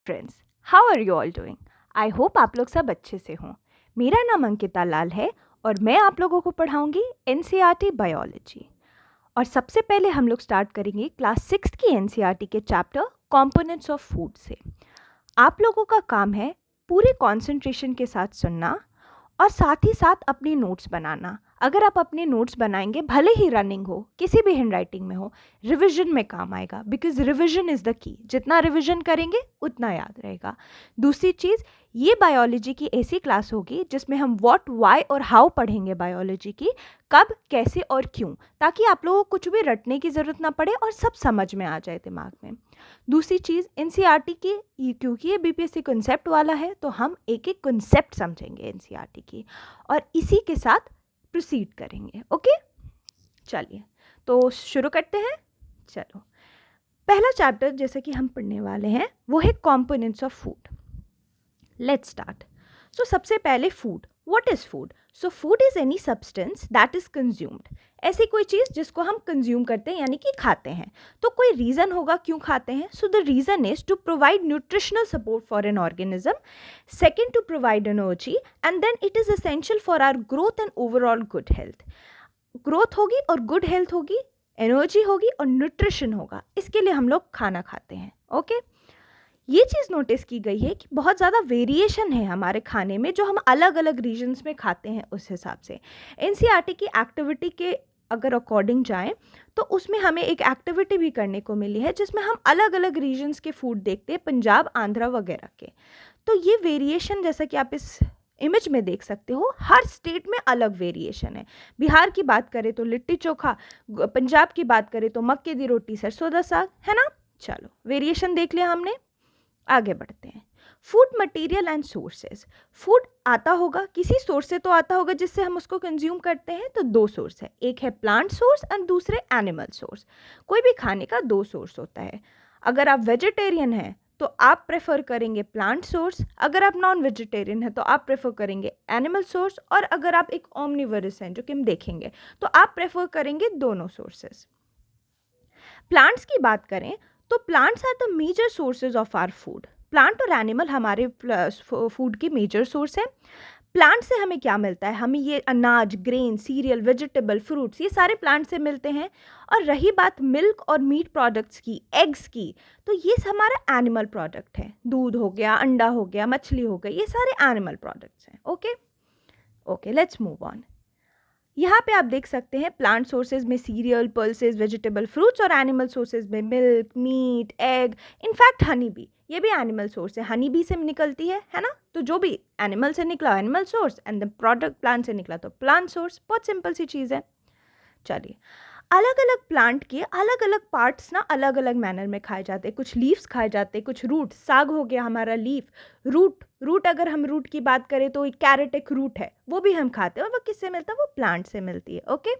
Friends, how are you all doing? I hope आप लोग सब अच्छे से हों। मेरा नाम अंकिता लाल है और मैं आप लोगों को पढ़ाऊंगी एनसीईआरटी बायोलॉजी। और सबसे पहले हम लोग स्टार्ट करेंगे क्लास 6 की एनसीईआरटी के चैप्टर कंपोनेंट्स ऑफ फूड से। आप लोगों का काम है पूरे कंसंट्रेशन के साथ सुनना और साथ ही साथ अपनी नोट्स बनाना। अगर आप अपने नोट्स बनाएंगे, भले ही रनिंग हो, किसी भी हैंड राइटिंग में हो, रिविजन में काम आएगा, because revision is the key. जितना रिविजन करेंगे उतना याद रहेगा। दूसरी चीज़, ये बायोलॉजी की ऐसी क्लास होगी जिसमें हम व्हाट, व्हाई और हाउ पढ़ेंगे बायोलॉजी की, कब, कैसे और क्यों, ताकि आप लोगों को कुछ भी रटने की ज़रूरत ना पड़े और सब समझ में आ जाए दिमाग में। दूसरी चीज़, एनसीईआरटी की क्योंकि ये बीपीएससी कॉन्सेप्ट वाला है तो हम एक एक कॉन्सेप्ट समझेंगे एनसीईआरटी की और इसी के साथ प्रोसीड करेंगे। ओके, चलिए तो शुरू करते हैं। चलो, पहला चैप्टर जैसे कि हम पढ़ने वाले हैं वो है components of food. Let's start. So सबसे पहले food. What is food? So food is any substance that is consumed. ऐसी कोई चीज़ जिसको हम कंज्यूम करते हैं यानी कि खाते हैं। तो कोई रीज़न होगा क्यों खाते हैं। So the reason is to provide nutritional support for an organism, second to provide energy, and then it is essential for our growth and overall good health. Growth होगी और गुड हेल्थ होगी, energy होगी और nutrition होगा, इसके लिए हम लोग खाना खाते हैं। ओके, ये चीज़ नोटिस की गई है कि बहुत ज़्यादा वेरिएशन है हमारे खाने में, जो हम अलग अलग रीजन्स में खाते हैं उस हिसाब से। एनसीईआरटी की एक्टिविटी के अगर अकॉर्डिंग जाएं तो उसमें हमें एक एक्टिविटी भी करने को मिली है जिसमें हम अलग अलग रीजन्स के फूड देखते हैं, पंजाब, आंध्रा वगैरह के। तो ये वेरिएशन जैसा कि आप इस इमेज में देख सकते हो, हर स्टेट में अलग वेरिएशन है। बिहार की बात करें तो लिट्टी चोखा, पंजाब की बात करें तो मक्के दी रोटी, सरसों दा साग, है ना। चलो, वेरिएशन देख लिया हमने, आगे बढ़ते हैं। Food material and sources. Food आता होगा किसी सोर्स से, तो आता होगा जिससे हम उसको कंज्यूम करते हैं। तो दो सोर्स है, एक है प्लांट सोर्स एंड दूसरे एनिमल सोर्स। कोई भी खाने का दो सोर्स होता है। अगर आप वेजिटेरियन हैं तो आप प्रेफर करेंगे प्लांट सोर्स, अगर आप नॉन वेजिटेरियन हैं तो आप प्रेफर करेंगे एनिमल सोर्स, और अगर आप एक ओमनिवरस हैं, जो कि हम देखेंगे, तो आप प्रेफर करेंगे दोनों सोर्सेज। प्लांट्स की बात करें तो plants are the major sources of our food. Plant और एनिमल हमारे फूड के मेजर सोर्स हैं। प्लांट से हमें क्या मिलता है? हमें ये अनाज, ग्रेन, सीरियल, वेजिटेबल, फ्रूट्स, ये सारे प्लांट से मिलते हैं। और रही बात मिल्क और मीट प्रोडक्ट्स की, एग्स की, तो ये हमारा एनिमल प्रोडक्ट है। दूध हो गया, अंडा हो गया, मछली हो गई, ये सारे एनिमल प्रोडक्ट्स हैं। Okay okay, let's move on. यहाँ पे आप देख सकते हैं प्लांट सोर्सेज में सीरियल, पल्सेस, वेजिटेबल, फ्रूट्स, और एनिमल सोर्सेज में milk, meat, egg, in fact honey bee, ये भी एनिमल सोर्स है। हनी बी से निकलती है ना। तो जो भी एनिमल से निकला animal source, and the product plant से निकला तो प्लांट सोर्स। बहुत सिंपल सी चीज़ है। चलिए, अलग अलग प्लांट के अलग अलग पार्ट्स ना अलग अलग मैनर में खाए जाते हैं। कुछ लीव्स खाए जाते हैं, कुछ रूट। साग हो गया हमारा लीफ। रूट अगर हम रूट की बात करें तो एक कैरेट एक रूट है, वो भी हम खाते हैं, और वो किससे मिलता है? वो प्लांट से मिलती है। ओके,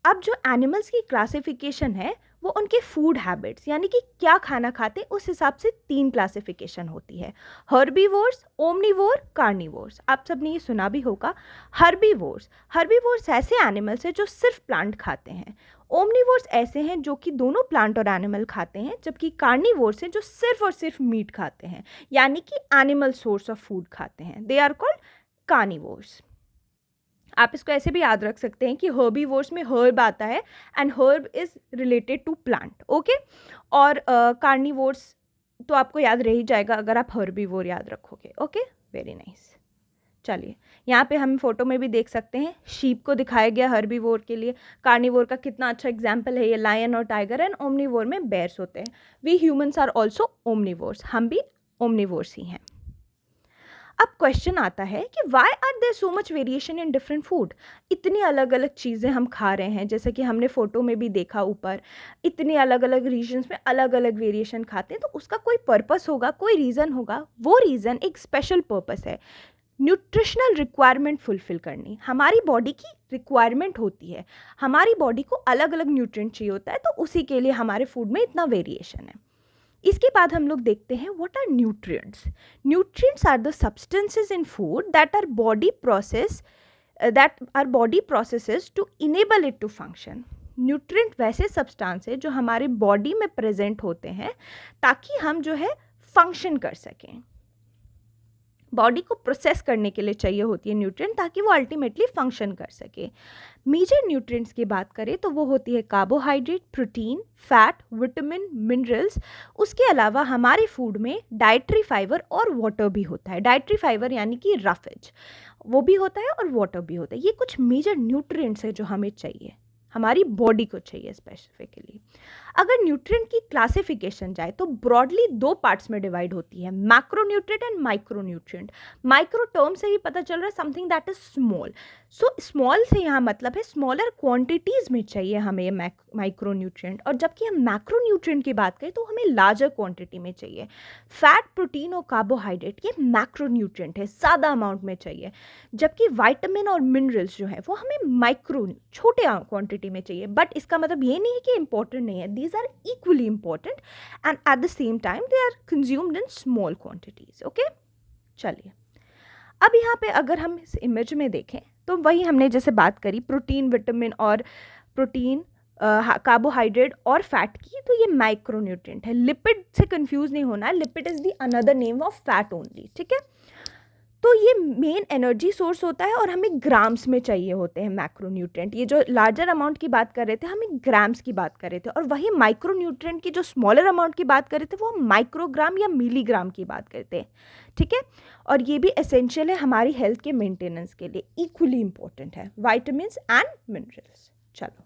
अब जो एनिमल्स की क्लासिफिकेशन है वो उनके फूड हैबिट्स, यानी कि क्या खाना खाते, उस हिसाब से 3 क्लासिफिकेशन होती है। Herbivores, omnivore, carnivores. आप सब ने ये सुना भी होगा। हर्बीवोर्स ऐसे एनिमल्स हैं जो सिर्फ प्लांट खाते हैं। ओमनीवोर्स ऐसे हैं जो कि दोनों प्लांट और एनिमल खाते हैं, जबकि कार्निवोर्स हैं जो सिर्फ और सिर्फ मीट खाते हैं, यानी कि एनिमल सोर्स ऑफ फूड खाते हैं। They are called carnivores. आप इसको ऐसे भी याद रख सकते हैं कि हर्बीवोर्स में हर्ब आता है and herb is related to plant. Okay, और कार्निवोर्स तो आपको याद रह ही जाएगा अगर आप हर्बीवोर याद रखोगे। Okay, very nice. चलिए, यहाँ पे हम फोटो में भी देख सकते हैं शीप को दिखाया गया हर्बीवोर के लिए। कार्निवोर का कितना अच्छा एग्जाम्पल है ये, लायन और टाइगर। एंड ओमनीवोर में बेयर्स होते हैं। We humans are also omnivores, हम भी ओमनीवोर्स ही हैं। अब क्वेश्चन आता है कि why are there so much variation in different food. इतनी अलग अलग चीज़ें हम खा रहे हैं, जैसे कि हमने फोटो में भी देखा ऊपर, इतने अलग अलग रीजन्स में अलग अलग वेरिएशन खाते हैं, तो उसका कोई पर्पस होगा, कोई रीज़न होगा। वो रीज़न एक स्पेशल पर्पस है, न्यूट्रिशनल रिक्वायरमेंट फुलफिल करनी। हमारी बॉडी की रिक्वायरमेंट होती है, हमारी बॉडी को अलग अलग न्यूट्रिएंट चाहिए होता है, तो उसी के लिए हमारे फूड में इतना वेरिएशन है। इसके बाद हम लोग देखते हैं what are nutrients. Nutrients are the substances in food that our body processes to enable it to function. Nutrient वैसे सब्सटेंस है जो हमारे बॉडी में प्रेजेंट होते हैं ताकि हम जो है फंक्शन कर सकें। बॉडी को प्रोसेस करने के लिए चाहिए होती है न्यूट्रिएंट, ताकि वो अल्टीमेटली फंक्शन कर सके। मेजर न्यूट्रिएंट्स की बात करें तो वो होती है carbohydrate, protein, fat, vitamin, minerals. उसके अलावा हमारे फूड में डाइटरी फाइबर और वाटर भी होता है। डाइटरी फाइबर यानी कि रफेज, वो भी होता है और वाटर भी होता है। ये कुछ मेजर न्यूट्रिएंट्स है जो हमें चाहिए, हमारी बॉडी को चाहिए स्पेसिफिकली। अगर न्यूट्रिएंट की क्लासिफिकेशन जाए तो ब्रॉडली दो पार्ट्स में डिवाइड होती है, macro nutrient and micro nutrient. Micro term से ही पता चल रहा है something that is small. So small से यहाँ मतलब है स्मॉलर क्वांटिटीज में चाहिए हमें ये माइक्रो न्यूट्रिएंट। और जबकि हम मैक्रो न्यूट्रिएंट की बात करें तो हमें लार्जर क्वांटिटी में चाहिए। फैट, प्रोटीन और कार्बोहाइड्रेट ये मैक्रो न्यूट्रिएंट है, ज़्यादा अमाउंट में चाहिए। जबकि विटामिन और मिनरल्स जो है वो हमें माइक्रो, छोटे क्वांटिटी में चाहिए। बट इसका मतलब ये नहीं है कि इंपॉर्टेंट नहीं है, these are equally important and at the same time they are consumed in small quantities. Okay, चलिए अब यहाँ पे अगर हम इस इमेज में देखें तो वही हमने जैसे बात करी प्रोटीन, विटामिन और प्रोटीन, कार्बोहाइड्रेट और फैट की, तो ये माइक्रोन्यूट्रिएंट है। लिपिड से कंफ्यूज नहीं होना है, lipid is the another name of fat only, ठीक है। तो ये मेन एनर्जी सोर्स होता है और हमें ग्राम्स में चाहिए होते हैं मैक्रोन्यूट्रिएंट। ये जो लार्जर अमाउंट की बात कर रहे थे हमें ग्राम्स की बात कर रहे थे, और वही माइक्रोन्यूट्रिएंट की जो स्मॉलर अमाउंट की बात कर रहे थे वो हम माइक्रोग्राम या मिलीग्राम की बात करते हैं, ठीक है। और ये भी एसेंशियल है हमारी हेल्थ के मेंटेनेंस के लिए, इक्वली इंपॉर्टेंट है, विटामिन्स एंड मिनरल्स। चलो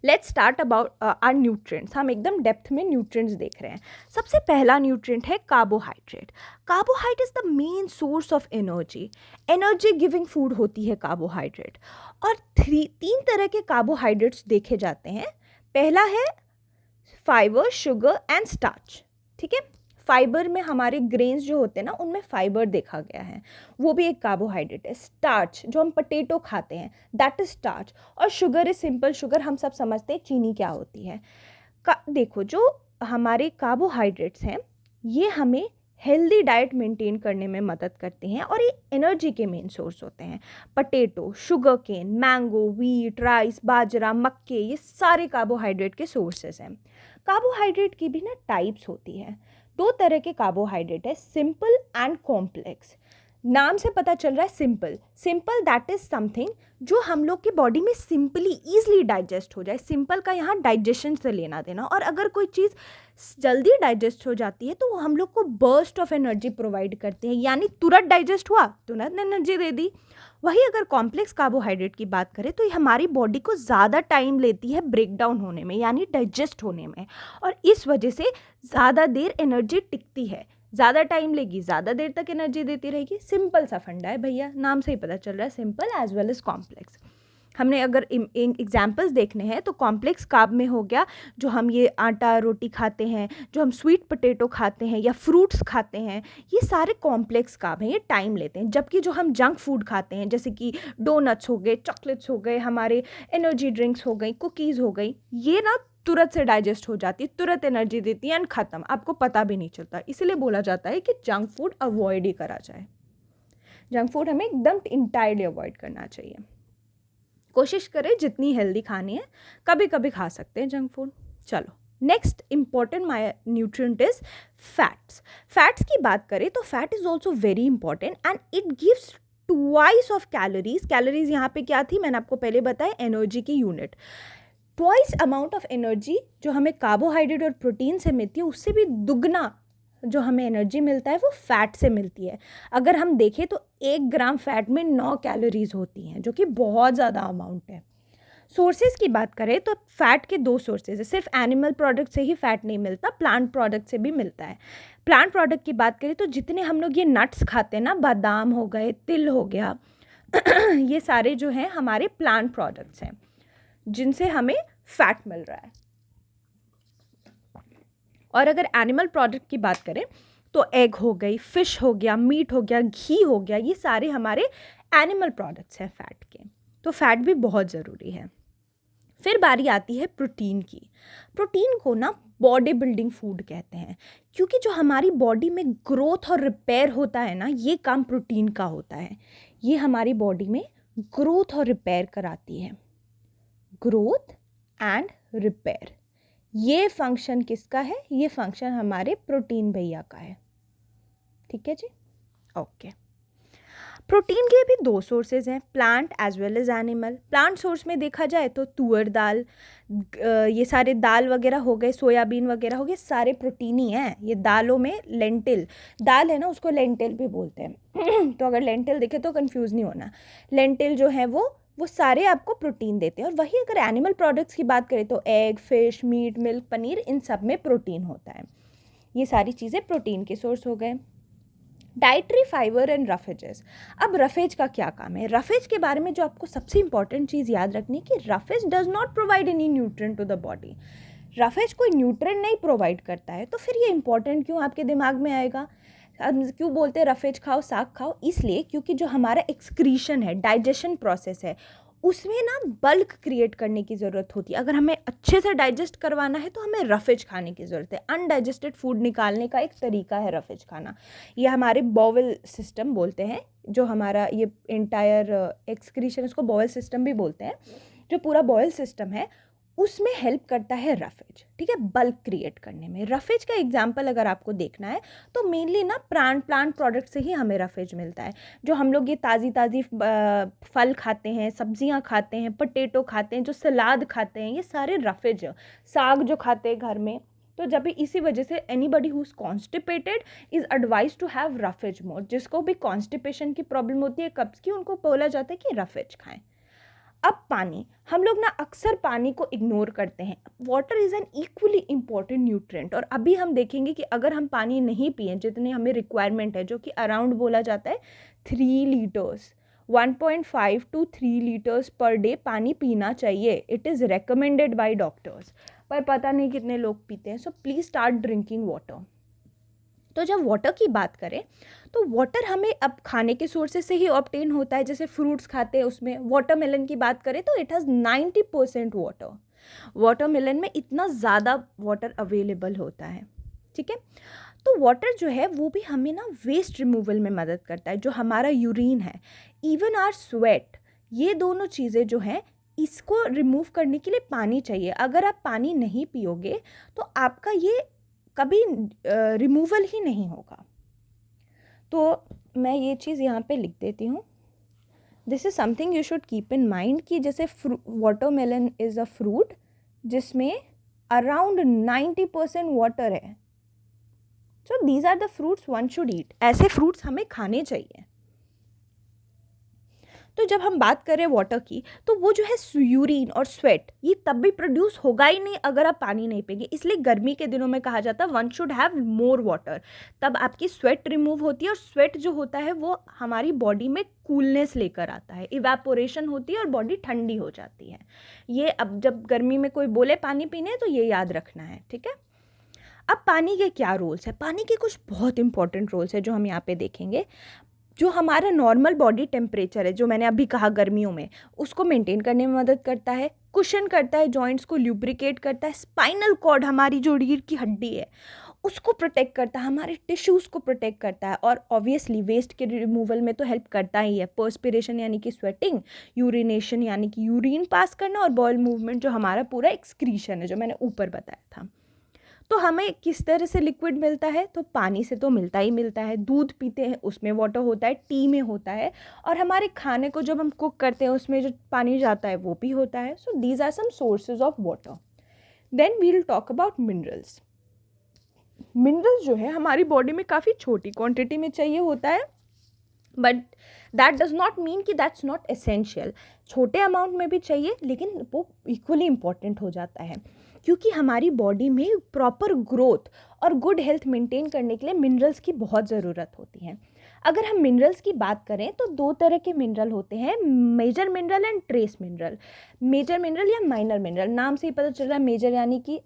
let's start about our nutrients. हम एकदम डेप्थ में न्यूट्रिएंट्स देख रहे हैं। सबसे पहला न्यूट्रिएंट है carbohydrate. Carbohydrate is the main source of energy, energy giving food होती है कार्बोहाइड्रेट। और तीन तरह के कार्बोहाइड्रेट्स देखे जाते हैं। पहला है फाइबर, शुगर एंड स्टार्च, ठीक है। फाइबर में हमारे ग्रेन्स जो होते हैं ना उनमें फाइबर देखा गया है, वो भी एक कार्बोहाइड्रेट है। स्टार्च जो हम पोटैटो खाते हैं दैट इज स्टार्च। और शुगर इज सिंपल शुगर, हम सब समझते हैं चीनी क्या होती है। देखो जो हमारे कार्बोहाइड्रेट्स हैं ये हमें हेल्दी डाइट मेंटेन करने में मदद करते हैं और ये एनर्जी के मेन सोर्स होते हैं। Potato, sugar cane, mango, wheat, rice, बाजरा, मक्के, ये सारे कार्बोहाइड्रेट के सोर्सेस हैं। कार्बोहाइड्रेट की भी ना टाइप्स होती है। दो तरह के कार्बोहाइड्रेट है, सिंपल एंड कॉम्प्लेक्स। नाम से पता चल रहा है simple, simple that is something जो हम लोग की बॉडी में सिंपली ईजिली डाइजेस्ट हो जाए। सिंपल का यहाँ डाइजेशन से लेना देना, और अगर कोई चीज़ जल्दी डाइजेस्ट हो जाती है तो वो हम लोग को बर्स्ट ऑफ एनर्जी प्रोवाइड करते हैं, यानी तुरंत डाइजेस्ट हुआ तुरंत एनर्जी दे दी। वही अगर कॉम्प्लेक्स कार्बोहाइड्रेट की बात करें तो ये हमारी बॉडी को ज़्यादा टाइम लेती है ब्रेक डाउन होने में, यानी डाइजेस्ट होने में, और इस वजह से ज़्यादा देर एनर्जी टिकती है। ज़्यादा टाइम लेगी, ज़्यादा देर तक एनर्जी देती रहेगी। सिंपल सा फंडा है भैया, नाम से ही पता चल रहा है, simple as well as complex. हमने अगर एग्जाम्पल्स देखने हैं तो कॉम्प्लेक्स कार्ब में हो गया जो हम ये आटा रोटी खाते हैं, जो हम स्वीट पोटैटो खाते हैं या फ्रूट्स खाते हैं, ये सारे कॉम्प्लेक्स कार्ब हैं, ये टाइम लेते हैं। जबकि जो हम जंक फूड खाते हैं जैसे कि डोनट्स हो गए, चॉकलेट्स हो गए, हमारे एनर्जी ड्रिंक्स हो गई, कुकीज़ हो गई, ये ना तुरंत से डाइजेस्ट हो जाती है, तुरंत एनर्जी देती है एंड ख़त्म, आपको पता भी नहीं चलता। इसलिए बोला जाता है कि जंक फूड अवॉइड ही करा जाए। जंक फूड हमें एकदम इंटायरली अवॉइड करना चाहिए। कोशिश करें जितनी हेल्दी खानी है, कभी कभी खा सकते हैं जंक फूड। चलो next important nutrient is fats. Fats की बात करें तो fat is also very important and it gives twice of calories. Calories यहाँ पे क्या थी मैंने आपको पहले बताया, एनर्जी की unit. Twice amount of energy जो हमें कार्बोहाइड्रेट और प्रोटीन से मिलती है उससे भी दुगना जो हमें एनर्जी मिलता है वो फैट से मिलती है। अगर हम देखें तो 1 ग्राम फैट में 9 कैलोरीज होती हैं, जो कि बहुत ज़्यादा अमाउंट है। सोर्सेज की बात करें तो फैट के 2 सोर्सेज है, सिर्फ एनिमल प्रोडक्ट से ही फैट नहीं मिलता, प्लांट प्रोडक्ट से भी मिलता है। प्लांट प्रोडक्ट की बात करें तो जितने हम लोग ये नट्स खाते हैं ना, बादाम हो गए, तिल हो गया ये सारे जो हैं हमारे प्लांट प्रोडक्ट्स हैं जिनसे हमें फैट मिल रहा है। और अगर एनिमल प्रोडक्ट की बात करें तो एग हो गई, फिश हो गया, मीट हो गया, घी हो गया, ये सारे हमारे एनिमल प्रोडक्ट्स हैं फैट के। तो फैट भी बहुत ज़रूरी है। फिर बारी आती है प्रोटीन की। प्रोटीन को ना बॉडी बिल्डिंग फूड कहते हैं, क्योंकि जो हमारी बॉडी में ग्रोथ और रिपेयर होता है ना, ये काम प्रोटीन का होता है। ये हमारी बॉडी में ग्रोथ और रिपेयर कराती है, ग्रोथ एंड रिपेयर, ये फंक्शन किसका है? ये फंक्शन हमारे प्रोटीन भैया का है। ठीक है जी, ओके। प्रोटीन के भी दो सोर्सेज हैं, plant as well as animal. Plant source में देखा जाए तो तुअर दाल, ये सारे दाल वगैरह हो गए, सोयाबीन वगैरह हो गए, सारे प्रोटीन ही हैं। ये दालों में लेंटिल दाल है ना, उसको लेंटिल भी बोलते हैं तो अगर लेंटिल दिखे तो कंफ्यूज नहीं होना। लेंटिल जो है वो सारे आपको प्रोटीन देते हैं। और वही अगर एनिमल प्रोडक्ट्स की बात करें तो egg, fish, meat, milk, paneer, इन सब में प्रोटीन होता है। ये सारी चीज़ें प्रोटीन के सोर्स हो गए। Dietary fibre and roughages. अब रफेज का क्या काम है? रफेज के बारे में जो आपको सबसे इंपॉर्टेंट चीज़ याद रखनी है कि roughage does not provide any nutrient to the body. Roughage कोई न्यूट्रिएंट नहीं प्रोवाइड करता है, तो फिर ये इंपॉर्टेंट क्यों आपके दिमाग में आएगा? हम क्यों बोलते हैं रफेज खाओ, साग खाओ? इसलिए क्योंकि जो हमारा एक्सक्रीशन है, डाइजेशन प्रोसेस है, उसमें ना बल्क क्रिएट करने की ज़रूरत होती है। अगर हमें अच्छे से डाइजेस्ट करवाना है तो हमें रफेज खाने की ज़रूरत है। अनडाइजेस्टेड फूड निकालने का एक तरीका है रफेज खाना। ये हमारे बॉवल सिस्टम बोलते हैं, जो हमारा ये इंटायर एक्सक्रीशन, उसको बॉवल सिस्टम भी बोलते हैं। जो पूरा बॉवल सिस्टम है उसमें हेल्प करता है रफेज, ठीक है, बल्क क्रिएट करने में। रफेज का एग्जाम्पल अगर आपको देखना है तो मेनली ना प्लांट प्रोडक्ट से ही हमें रफेज मिलता है। जो हम लोग ये ताज़ी फल खाते हैं, सब्जियां खाते हैं, पोटैटो खाते हैं, जो सलाद खाते हैं, ये सारे रफेज। साग जो खाते हैं घर में, तो जब भी इसी वजह से anybody who is constipated is advise to have roughage more. जिसको भी कॉन्स्टिपेशन की प्रॉब्लम होती है, कब्ज की, उनको बोला जाता है कि रफेज खाएं। अब पानी, हम लोग ना अक्सर पानी को इग्नोर करते हैं। Water is an equally important nutrient. और अभी हम देखेंगे कि अगर हम पानी नहीं पिए जितने हमें रिक्वायरमेंट है, जो कि अराउंड बोला जाता है 3 litres, 1.5 to 3 litres per day पानी पीना चाहिए। It is recommended by doctors, पर पता नहीं कितने लोग पीते हैं। So please start drinking water. तो जब वाटर की बात करें तो वाटर हमें अब खाने के सोर्सेज से ही ऑब्टेन होता है। जैसे फ्रूट्स खाते हैं, उसमें वाटरमेलन की बात करें तो इट हैज़ 90% वाटर। वाटरमेलन में इतना ज़्यादा वाटर अवेलेबल होता है, ठीक है। तो वाटर जो है वो भी हमें ना वेस्ट रिमूवल में मदद करता है। जो हमारा यूरिन है, इवन आर स्वेट, ये दोनों चीज़ें जो हैं, इसको रिमूव करने के लिए पानी चाहिए। अगर आप पानी नहीं पियोगे तो आपका ये कभी रिमूवल ही नहीं होगा। तो मैं ये चीज़ यहाँ पे लिख देती हूँ। This is something you should keep in mind कि जैसे वाटरमेलन इज़ अ फ्रूट जिसमें अराउंड 90% वाटर है। So these are the fruits one should eat. ऐसे फ्रूट्स हमें खाने चाहिए। तो जब हम बात करें वाटर की, तो वो जो है यूरिन और स्वेट, ये तब भी प्रोड्यूस होगा ही नहीं अगर आप पानी नहीं पिएंगे। इसलिए गर्मी के दिनों में कहा जाता है one should have more water. तब आपकी स्वेट रिमूव होती है, और स्वेट जो होता है वो हमारी बॉडी में कूलनेस लेकर आता है, इवेपोरेशन होती है और बॉडी ठंडी हो जाती है। ये अब जब गर्मी में कोई बोले पानी पीने, तो ये याद रखना है, ठीक है। अब पानी के क्या रोल्स है? पानी के कुछ बहुत इंपॉर्टेंट रोल्स है जो हम यहाँ पे देखेंगे। जो हमारा नॉर्मल बॉडी टेम्परेचर है, जो मैंने अभी कहा गर्मियों में, उसको मेंटेन करने में मदद करता है, कुशन करता है, जॉइंट्स को ल्यूब्रिकेट करता है, स्पाइनल कॉर्ड, हमारी जो रीढ़ की हड्डी है, उसको प्रोटेक्ट करता है, हमारे टिश्यूज़ को प्रोटेक्ट करता है, और ऑब्वियसली वेस्ट के रिमूवल में तो हेल्प करता ही है। पर्स्पिरेशन यानी कि स्वेटिंग, यूरिनेशन यानी कि यूरिन पास करना, और बॉयल मूवमेंट जो हमारा पूरा एक्सक्रीशन है, जो मैंने ऊपर बताया था। तो हमें किस तरह से लिक्विड मिलता है? तो पानी से तो मिलता ही मिलता है। दूध पीते हैं, उसमें वाटर होता है, टी में होता है, और हमारे खाने को जब हम कुक करते हैं उसमें जो पानी जाता है वो भी होता है। So these are some sources of water. Then we will talk about minerals. Minerals जो है हमारी बॉडी में काफ़ी छोटी क्वांटिटी में चाहिए होता है, but that does not mean कि दैट्स नॉट एसेंशियल। छोटे अमाउंट में भी चाहिए, लेकिन वो इक्वली इम्पॉर्टेंट हो जाता है, क्योंकि हमारी बॉडी में प्रॉपर ग्रोथ और गुड हेल्थ मेंटेन करने के लिए मिनरल्स की बहुत ज़रूरत होती है। अगर हम मिनरल्स की बात करें तो दो तरह के मिनरल होते हैं, major mineral and trace mineral. Major mineral या माइनर मिनरल, नाम से ही पता चल रहा है मेजर यानी कि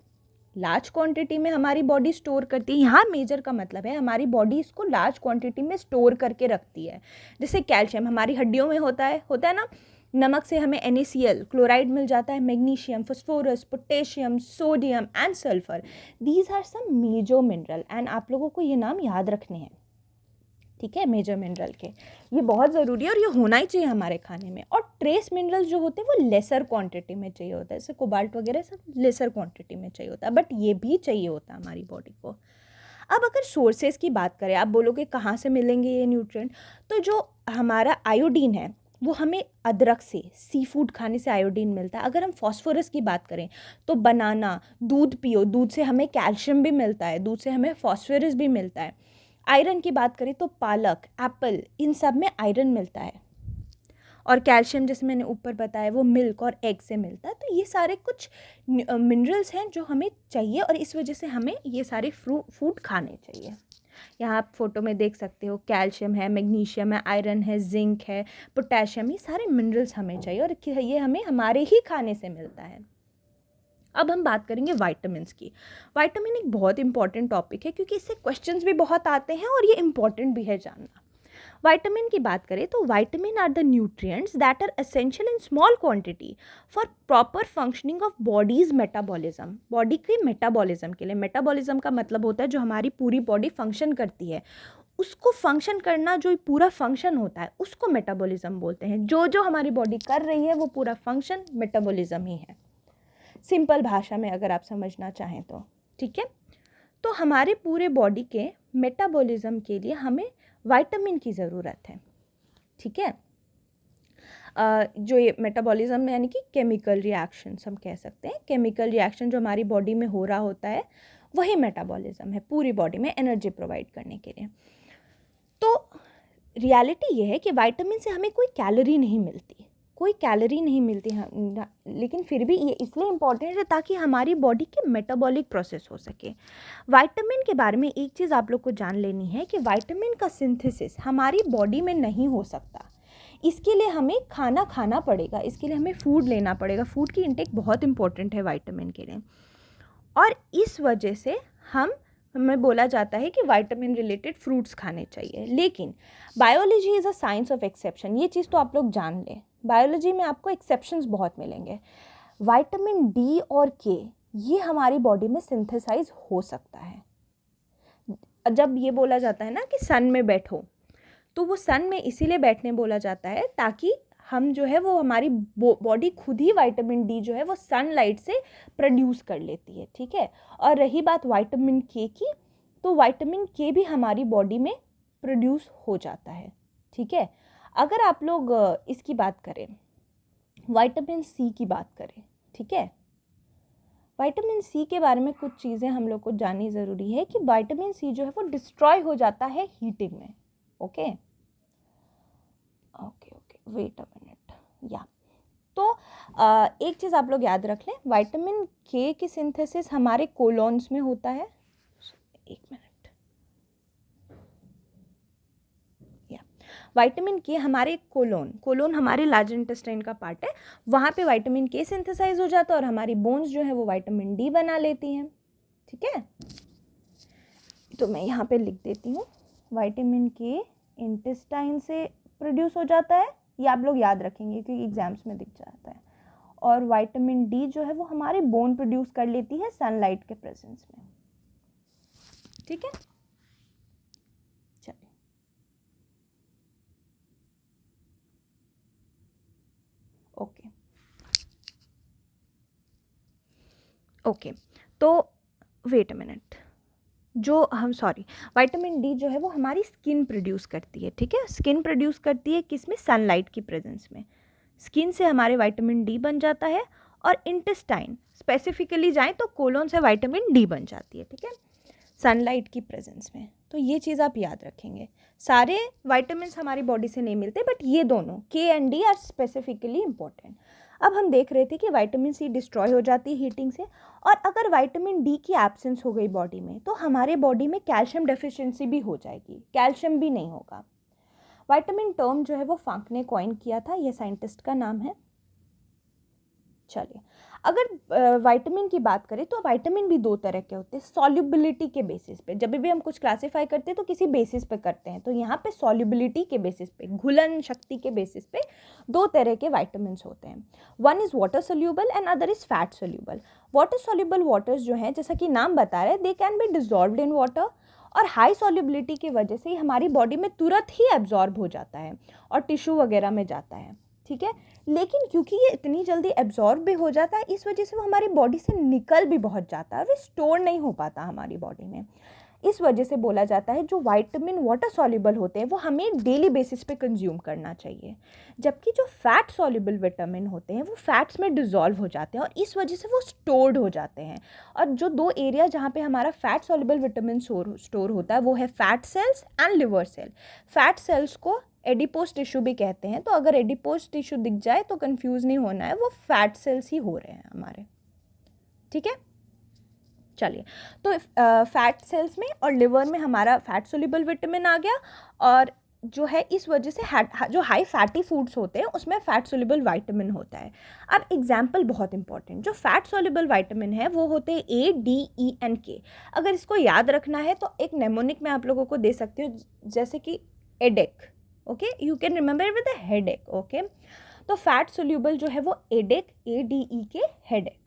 लार्ज क्वांटिटी में हमारी बॉडी स्टोर करती है। यहाँ मेजर का मतलब है हमारी बॉडी इसको लार्ज क्वांटिटी में स्टोर करके रखती है। जैसे कैल्शियम हमारी हड्डियों में होता है ना, नमक से हमें NaCl, क्लोराइड मिल जाता है, magnesium, phosphorus, potassium, sodium and sulphur. These are some major mineral, and आप लोगों को ये नाम याद रखने हैं। ठीक है, मेजर मिनरल के। ये बहुत ज़रूरी है और ये होना ही चाहिए हमारे खाने में। और ट्रेस मिनरल्स जो होते हैं वो लेसर क्वांटिटी में चाहिए होता है, जैसे कोबाल्ट वगैरह सब लेसर क्वांटिटी में चाहिए होता है, बट ये भी चाहिए होता है हमारी बॉडी को। अब अगर सोर्सेज की बात करें, आप बोलोगे कहाँ से मिलेंगे ये न्यूट्रिएंट, तो जो हमारा आयोडीन है वो हमें अदरक से, सी फूड खाने से आयोडीन मिलता है। अगर हम फॉस्फोरस की बात करें तो बनाना, दूध पियो, दूध से हमें कैल्शियम भी मिलता है, दूध से हमें फॉस्फोरस भी मिलता है। आयरन की बात करें तो पालक, एप्पल, इन सब में आयरन मिलता है। और कैल्शियम जैसे मैंने ऊपर बताया वो मिल्क और एग से मिलता है। तो ये सारे कुछ मिनरल्स हैं जो हमें चाहिए और इस वजह से हमें ये सारे फूड खाने चाहिए। यहाँ आप फोटो में देख सकते हो, कैल्शियम है, मैग्नीशियम है, आयरन है, जिंक है, पोटेशियम, ये सारे मिनरल्स हमें चाहिए और ये हमें हमारे ही खाने से मिलता है। अब हम बात करेंगे वाइटामिन्स की। वाइटामिन एक बहुत इंपॉर्टेंट टॉपिक है क्योंकि इससे क्वेश्चंस भी बहुत आते हैं और ये इंपॉर्टेंट भी है जानना। वाइटामिन की बात करें तो vitamin are the nutrients that are essential in small quantity for proper functioning of body's metabolism. Body के मेटाबॉलिज्म के लिए, मेटाबॉलिज्म का मतलब होता है जो हमारी पूरी बॉडी फंक्शन करती है, उसको फंक्शन करना, जो पूरा फंक्शन होता है उसको मेटाबॉलिज्म बोलते हैं। जो जो हमारी बॉडी कर रही है वो पूरा फंक्शन मेटाबॉलिज्म ही है, सिंपल भाषा में अगर आप समझना चाहें तो। ठीक है, तो हमारे पूरे बॉडी के मेटाबॉलिज्म के लिए हमें विटामिन की ज़रूरत है। ठीक है, जो ये मेटाबॉलिज्म यानी कि केमिकल रिएक्शंस हम कह सकते हैं, केमिकल रिएक्शन जो हमारी बॉडी में हो रहा होता है वही मेटाबॉलिज्म है, पूरी बॉडी में एनर्जी प्रोवाइड करने के लिए। तो रियलिटी ये है कि विटामिन से हमें कोई कैलोरी नहीं मिलती, कोई कैलोरी नहीं मिलती हम, लेकिन फिर भी ये इसलिए इम्पॉर्टेंट है ताकि हमारी बॉडी के मेटाबॉलिक प्रोसेस हो सके। विटामिन के बारे में एक चीज़ आप लोग को जान लेनी है कि विटामिन का सिंथेसिस हमारी बॉडी में नहीं हो सकता। इसके लिए हमें खाना खाना पड़ेगा, इसके लिए हमें फूड लेना पड़ेगा। फूड की इंटेक बहुत इंपॉर्टेंट है विटामिन के लिए, और इस वजह से हमें बोला जाता है कि विटामिन रिलेटेड फ्रूट्स खाने चाहिए। लेकिन biology is a science of exception, ये चीज़ तो आप लोग जान लें। बायोलॉजी में आपको एक्सेप्शंस बहुत मिलेंगे। विटामिन डी और के ये हमारी बॉडी में सिंथेसाइज हो सकता है। जब ये बोला जाता है ना कि सन में बैठो, तो वो सन में इसीलिए बैठने बोला जाता है ताकि हम जो है वो हमारी बॉडी खुद ही विटामिन डी जो है वो सनलाइट से प्रोड्यूस कर लेती है। ठीक है, और रही बात विटामिन के की, तो विटामिन के भी हमारी बॉडी में प्रोड्यूस हो जाता है। ठीक है, अगर आप लोग इसकी बात करें, विटामिन सी की बात करें, ठीक है, विटामिन सी के बारे में कुछ चीज़ें हम लोग को जाननी ज़रूरी है कि विटामिन सी जो है वो डिस्ट्रॉय हो जाता है हीटिंग में। Okay okay okay, wait a minute, या तो एक चीज़ आप लोग याद रख लें, विटामिन के की सिंथेसिस हमारे कोलोन्स में होता है। एक मिनट, विटामिन के हमारे कोलोन हमारे लार्ज इंटेस्टाइन का पार्ट है, वहाँ पे विटामिन के सिंथेसाइज हो जाता है और हमारी बोन्स जो है वो विटामिन डी बना लेती हैं। ठीक है, तो मैं यहाँ पे लिख देती हूँ, विटामिन के इंटेस्टाइन से प्रोड्यूस हो जाता है, ये आप लोग याद रखेंगे क्योंकि एग्जाम्स में दिख जाता है। और विटामिन डी जो है वो हमारे बोन प्रोड्यूस कर लेती है सनलाइट के प्रेजेंस में। ठीक है, चलिए ओके ओके, तो वेट अ मिनट, जो हम विटामिन डी जो है वो हमारी स्किन प्रोड्यूस करती है। ठीक है, स्किन प्रोड्यूस करती है किस में, सनलाइट की प्रेजेंस में। स्किन से हमारे विटामिन डी बन जाता है और इंटेस्टाइन स्पेसिफिकली जाएं तो कोलोन से विटामिन डी बन जाती है। ठीक है, सनलाइट की प्रेजेंस में। तो ये चीज़ आप याद रखेंगे। सारे विटामिन हमारी बॉडी से नहीं मिलते, बट ये दोनों के and D R specifically important. अब हम देख रहे थे कि विटामिन सी डिस्ट्रॉय हो जाती है हीटिंग से, और अगर विटामिन डी की एब्सेंस हो गई बॉडी में तो हमारे बॉडी में कैल्शियम डेफिशिएंसी भी हो जाएगी, कैल्शियम भी नहीं होगा। विटामिन टर्म जो है वो फांक ने कॉइन किया था, ये साइंटिस्ट का नाम है। चलिए, अगर विटामिन की बात करें तो विटामिन भी दो तरह के होते हैं, सॉल्युबिलिटी के बेसिस पे। जब भी हम कुछ क्लासीफाई करते हैं तो किसी बेसिस पे करते हैं, तो यहाँ पे सॉल्युबिलिटी के बेसिस पे, घुलन शक्ति के बेसिस पे दो तरह के विटामिन होते हैं। One is water soluble and other is fat soluble. Water soluble waters जो हैं, जैसा कि नाम बता रहे हैं, they can be dissolved in water, और हाई सॉल्युबिलिटी की वजह से हमारी बॉडी में तुरंत ही एब्जॉर्ब हो जाता है और टिश्यू वगैरह में जाता है, ठीक है। लेकिन क्योंकि ये इतनी जल्दी एब्जॉर्ब भी हो जाता है, इस वजह से वो हमारी बॉडी से निकल भी बहुत जाता है, वो स्टोर नहीं हो पाता हमारी बॉडी में। इस वजह से बोला जाता है जो विटामिन वाटर सॉल्युबल होते हैं वो हमें डेली बेसिस पे कंज्यूम करना चाहिए, जबकि जो फैट सॉल्युबल विटामिन होते हैं वो फैट्स में डिज़ोल्व हो जाते हैं और इस वजह से वो स्टोर्ड हो जाते हैं। और जो दो एरिया जहाँ पे हमारा फैट सॉल्युबल विटामिन स्टोर होता है वो है fat cells and liver cell. Fat cells को एडिपोज टिश्यू भी कहते हैं, तो अगर एडिपोज टिश्यू दिख जाए तो कंफ्यूज नहीं होना है, वो फैट सेल्स ही हो रहे हैं हमारे, ठीक है। चलिए, तो फैट सेल्स में और लिवर में हमारा फैट सोल्यूबल विटामिन आ गया, और जो है इस वजह से जो हाई फैटी फूड्स होते हैं उसमें फैट सोल्यूबल विटामिन होता है। अब एग्जाम्पल बहुत इंपॉर्टेंट, जो फैट सोल्यूबल विटामिन है वो होते हैं ए, डी, ई एंड के। अगर इसको याद रखना है तो एक नेमोनिक मैं आप लोगों को दे सकती हूँ, जैसे कि ADEK, okay, you can remember with a headache, okay. तो फैट सोल्यूबल जो है वो एडेक, ए डी ई के, हेडेक।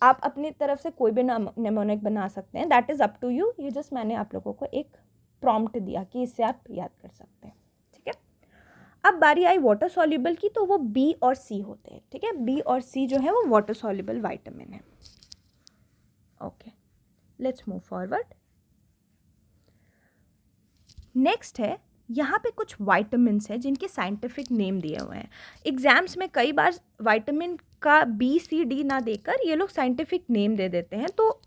आप अपनी तरफ से कोई भी नेमोनिक बना सकते हैं, that is up to you. ये जस्ट मैंने आप लोगों को एक प्रॉम्प्ट दिया कि इससे आप याद कर सकते हैं, ठीक है। अब बारी आई वाटर सॉल्युबल की, तो वो बी और सी होते हैं, ठीक है। बी और सी जो है वो वाटर सॉल्युबल विटामिन है, okay. Let's move forward. Next है, यहाँ पे कुछ वाइटामिन्स हैं जिनके साइंटिफिक नेम दिए हुए हैं। एग्जाम्स में कई बार वाइटामिन का बी, सी, डी ना देकर ये लोग साइंटिफिक नेम दे देते हैं, तो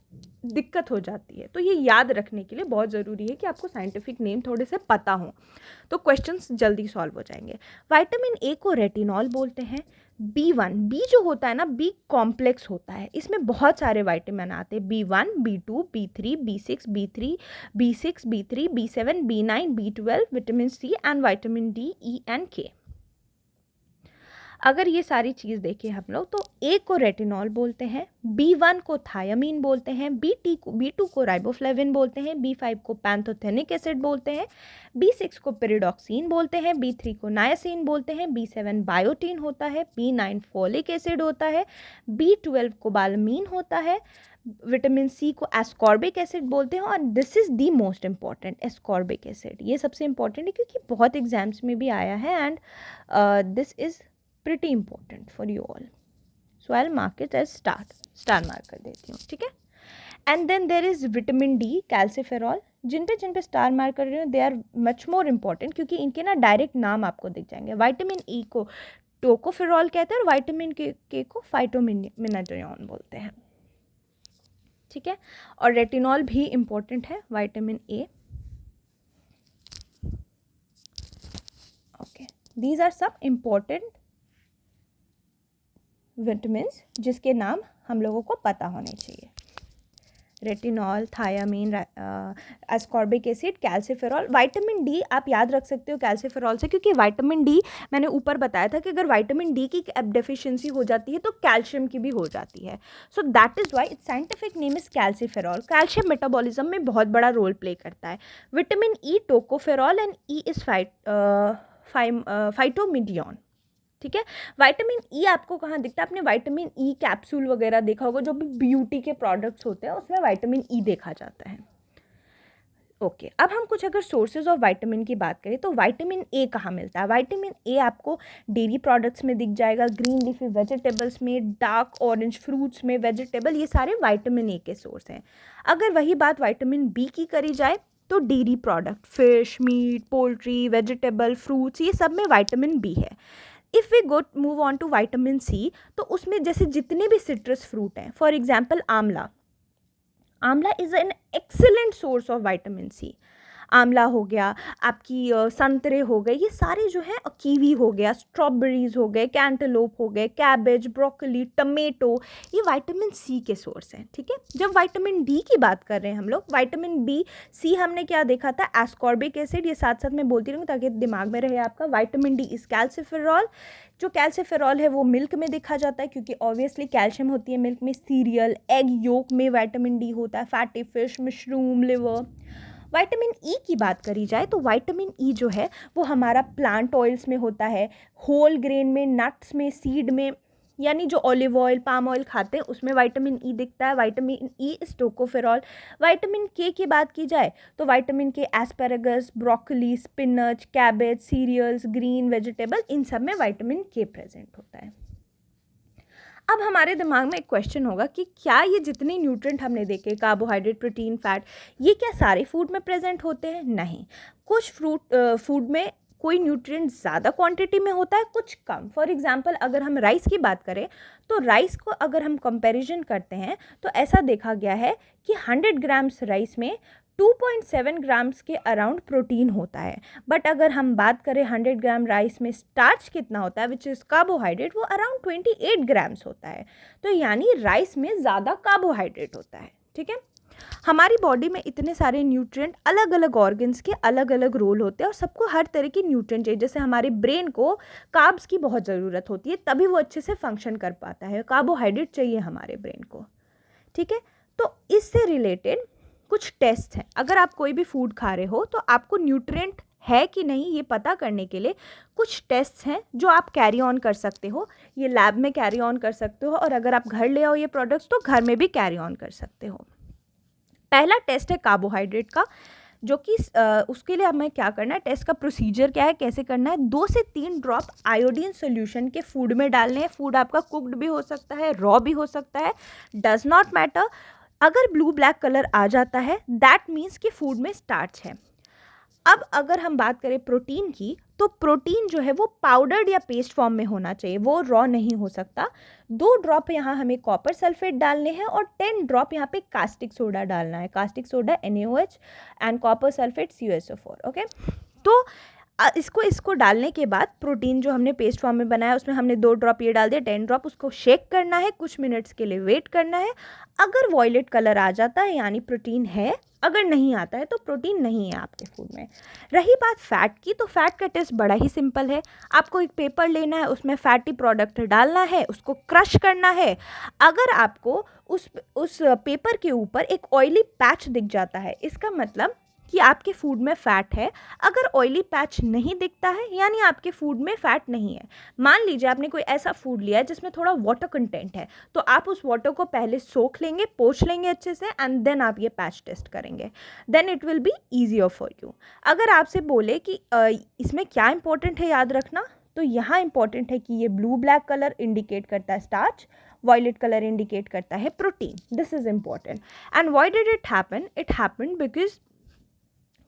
दिक्कत हो जाती है। तो ये याद रखने के लिए बहुत ज़रूरी है कि आपको साइंटिफिक नेम थोड़े से पता हों, तो क्वेश्चंस जल्दी सॉल्व हो जाएंगे। विटामिन ए को रेटिनॉल बोलते हैं। B1, बी जो होता है ना, बी कॉम्प्लेक्स होता है, इसमें बहुत सारे विटामिन आते हैं, B1, B2, B3, B6, B6, B3, B7, B9, B12, vitamin C and vitamin D, E and K. अगर ये सारी चीज़ देखें हम लोग, तो ए को रेटिनॉल बोलते हैं, B1 को थायामीन बोलते हैं, B2 को राइबोफ्लेविन बोलते हैं, B5 को पैंथोथेनिक एसिड बोलते हैं, B6 को पेरिडॉक्सिन बोलते हैं, B3 को नायासिन बोलते हैं, B7 बायोटीन होता है, B9 फोलिक एसिड होता है, B12 कोबालामीन होता है, विटामिन सी को एस्कॉर्बिक एसिड बोलते हैं, और this is the most important, ascorbic acid. ये सबसे इम्पॉर्टेंट है क्योंकि बहुत एग्जाम्स में भी आया है, and this is pretty important for you all, so I'll mark it as star mark कर देती हूँ, ठीक है। And then there is vitamin D, calciferol. जिन पे स्टार मार्क कर रही हूँ they are much more important, क्योंकि इनके ना डायरेक्ट नाम आपको दिख जाएंगे। विटामिन ई को टोकोफेरॉल कहते हैं और विटामिन के को फाइटोमिनाजोन बोलते हैं, ठीक है। और रेटिनॉल भी इम्पॉर्टेंट है, vitamin A, okay. These are सब इम्पॉर्टेंट विटामिन्स जिसके नाम हम लोगों को पता होने चाहिए। Retinol, thiamine, ascorbic acid, calciferol. Vitamin D आप याद रख सकते हो कैल्सिफेरॉल से, क्योंकि विटामिन डी मैंने ऊपर बताया था कि अगर विटामिन डी की डेफिशिएंसी हो जाती है तो कैल्शियम की भी हो जाती है। So that is why it's scientific name is calciferol. Calcium metabolism में बहुत बड़ा रोल प्ले करता है। Vitamin E tocopherol and E is phytomenadione, ठीक है। विटामिन ई आपको कहाँ दिखता है? आपने विटामिन ई कैप्सूल वगैरह देखा होगा, जो भी ब्यूटी के प्रोडक्ट्स होते हैं उसमें विटामिन ई देखा जाता है, ओके। अब हम कुछ अगर सोर्सेज ऑफ विटामिन की बात करें तो विटामिन ए कहाँ मिलता है? विटामिन ए आपको डेयरी प्रोडक्ट्स में दिख जाएगा, ग्रीन लीफी वेजिटेबल्स में, डार्क ऑरेंज फ्रूट्स में, वेजिटेबल, ये सारे विटामिन ए के सोर्स हैं। अगर वही बात विटामिन बी की करी जाए तो dairy product, fish, meat, poultry, vegetable, fruits, ये सब में विटामिन बी है। If we move on to vitamin C, तो उसमें जैसे जितने भी सिट्रस फ्रूट हैं, for example amla is an excellent source of vitamin C. आंवला हो गया, आपकी संतरे हो गए, ये सारे जो हैं, कीवी हो गया, स्ट्रॉबेरीज हो गए, कैंटलोप हो गए, कैबेज, ब्रोकली, टमेटो, ये विटामिन सी के सोर्स हैं, ठीक है। जब विटामिन डी की बात कर रहे हैं हम लोग, विटामिन बी सी हमने क्या देखा था? Ascorbic acid. ये साथ साथ मैं बोलती रहूँ ताकि दिमाग में रहे आपका। Vitamin D is calciferol. जो कैल्सिफेरॉल है वो मिल्क में देखा जाता है, क्योंकि ऑब्वियसली कैल्शियम होती है मिल्क में। सीरियल, एग योक में विटामिन डी होता है, fatty fish, mushroom, liver. Vitamin E की बात करी जाए तो विटामिन ई जो है वो हमारा प्लांट ऑयल्स में होता है, होल ग्रेन में, नट्स में, सीड में, यानी जो ऑलिव ऑयल, पाम ऑयल खाते हैं उसमें विटामिन ई दिखता है, vitamin E is tocopherol. Vitamin K की बात की जाए तो vitamin K asparagus, broccoli, spinach, cabbage, cereals, green vegetable, इन सब में विटामिन के प्रेजेंट होता है। अब हमारे दिमाग में एक क्वेश्चन होगा कि क्या ये जितने न्यूट्रिएंट हमने देखे, कार्बोहाइड्रेट, प्रोटीन, फैट, ये क्या सारे फूड में प्रेजेंट होते हैं? नहीं, कुछ फूड में कोई न्यूट्रिएंट ज़्यादा क्वांटिटी में होता है, कुछ कम। फॉर एग्जांपल अगर हम राइस की बात करें तो राइस को अगर हम कंपैरिजन करते हैं तो ऐसा देखा गया है कि 100 ग्राम्स राइस में 2.7 ग्राम्स के अराउंड प्रोटीन होता है। बट अगर हम बात करें 100 ग्राम राइस में स्टार्च कितना होता है, विच इज़ कार्बोहाइड्रेट, वो अराउंड 28 ग्राम्स होता है। तो यानी राइस में ज़्यादा कार्बोहाइड्रेट होता है। ठीक है, हमारी बॉडी में इतने सारे न्यूट्रिएंट, अलग अलग ऑर्गन्स के अलग अलग रोल होते हैं और सबको हर तरह की न्यूट्रिएंट चाहिए। जैसे हमारे ब्रेन को कार्ब्स की बहुत ज़रूरत होती है तभी वो अच्छे से फंक्शन कर पाता है, कार्बोहाइड्रेट चाहिए हमारे ब्रेन को। ठीक है, तो इससे रिलेटेड कुछ टेस्ट हैं। अगर आप कोई भी फूड खा रहे हो तो आपको न्यूट्रिएंट है कि नहीं ये पता करने के लिए कुछ टेस्ट हैं जो आप कैरी ऑन कर सकते हो। ये लैब में कैरी ऑन कर सकते हो और अगर आप घर ले आओ ये प्रोडक्ट्स तो घर में भी कैरी ऑन कर सकते हो। पहला टेस्ट है कार्बोहाइड्रेट का, जो कि उसके लिए हमें क्या करना है, टेस्ट का प्रोसीजर क्या है, कैसे करना है। 2 से 3 ड्रॉप आयोडीन सोल्यूशन के फूड में डालने हैं। फूड आपका कुक्ड भी हो सकता है, रॉ भी हो सकता है, डज नॉट मैटर। अगर ब्लू ब्लैक कलर आ जाता है दैट मीन्स कि फूड में स्टार्च है। अब अगर हम बात करें प्रोटीन की तो प्रोटीन जो है वो पाउडर्ड या पेस्ट फॉर्म में होना चाहिए, वो रॉ नहीं हो सकता। 2 ड्रॉप यहाँ हमें कॉपर सल्फेट डालने हैं और 10 ड्रॉप यहाँ पे कास्टिक सोडा डालना है। Caustic soda NaOH and copper sulphate CuSO4। Okay, तो इसको डालने के बाद प्रोटीन जो हमने पेस्ट फॉर्म में बनाया उसमें हमने 2 ड्रॉप ये डाल दिया, 10 ड्रॉप, उसको शेक करना है, कुछ मिनट्स के लिए वेट करना है। अगर वॉयलेट कलर आ जाता है यानी प्रोटीन है, अगर नहीं आता है तो प्रोटीन नहीं है आपके फूड में। रही बात फैट की, तो फैट का टेस्ट बड़ा ही सिंपल है। आपको एक पेपर लेना है, उसमें फैटी प्रोडक्ट डालना है, उसको क्रश करना है। अगर आपको उस पेपर के ऊपर एक ऑयली पैच दिख जाता है, इसका मतलब कि आपके फूड में फ़ैट है। अगर ऑयली पैच नहीं दिखता है यानी आपके फूड में फ़ैट नहीं है। मान लीजिए आपने कोई ऐसा फूड लिया है जिसमें थोड़ा वाटर कंटेंट है, तो आप उस वाटर को पहले सोख लेंगे, पोंछ लेंगे अच्छे से, एंड देन आप ये पैच टेस्ट करेंगे, then it will be easier for you. अगर आपसे बोले कि इसमें क्या इंपॉर्टेंट है याद रखना, तो यहाँ इंपॉर्टेंट है कि ये ब्लू ब्लैक कलर इंडिकेट करता है स्टार्च, वॉयलेट कलर इंडिकेट करता है protein. This is important. And why did it happen? It happen because